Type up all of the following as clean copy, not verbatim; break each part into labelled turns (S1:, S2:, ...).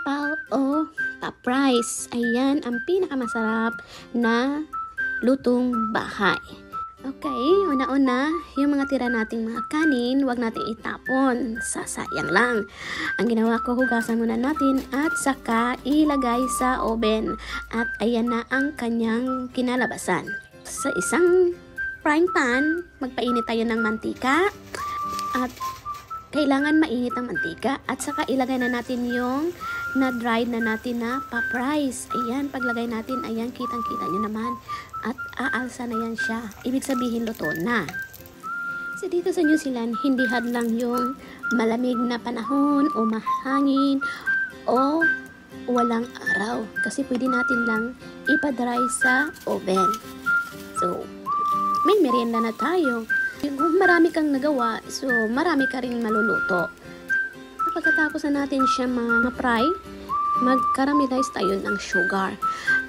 S1: sapaw o pa-price. Ayan ang pinakamasarap na lutong bahay. Okay, una-una, yung mga tira nating mga kanin, wag nating itapon. Sasayang lang. Ang ginawa ko, hugasan muna natin at saka ilagay sa oven. At ayan na ang kanyang kinalabasan. Sa isang frying pan, magpainit tayo ng mantika. At kailangan mainit ang mantika. At saka ilagay na natin yung na-dried na natin na pa-price. Ayan, paglagay natin, ayan, kitang-kita nyo naman. At aalsa na yan siya. Ibig sabihin, luto na. So, dito sa New Zealand, hindi hadlang yung malamig na panahon o mahangin o walang araw. Kasi pwede natin lang ipa-dry sa oven. So, may merienda na tayo. Kung marami kang nagawa, so marami ka rin maluluto. Pagkatapos na natin siya ma-fry, mag-caramelize tayo ng sugar.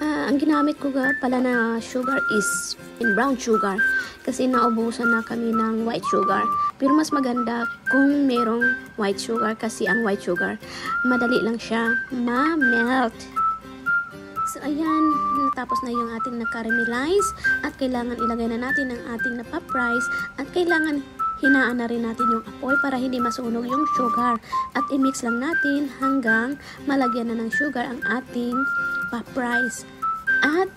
S1: Ang ginamit ko pala na sugar is in brown sugar kasi naubusan na kami ng white sugar. Pero mas maganda kung merong white sugar kasi ang white sugar, madali lang siya ma-melt. So ayan, natapos na yung ating na-caramelize at kailangan ilagay na natin ang ating na-pa-price at kailangan hinaan na rin natin yung apoy para hindi masunog yung sugar. At i-mix lang natin hanggang malagyan na ng sugar ang ating pa-price. At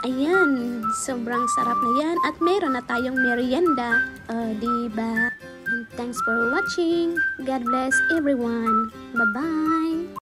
S1: ayan, sobrang sarap na yan at meron na tayong merienda. Diba? And thanks for watching. God bless everyone. Bye-bye!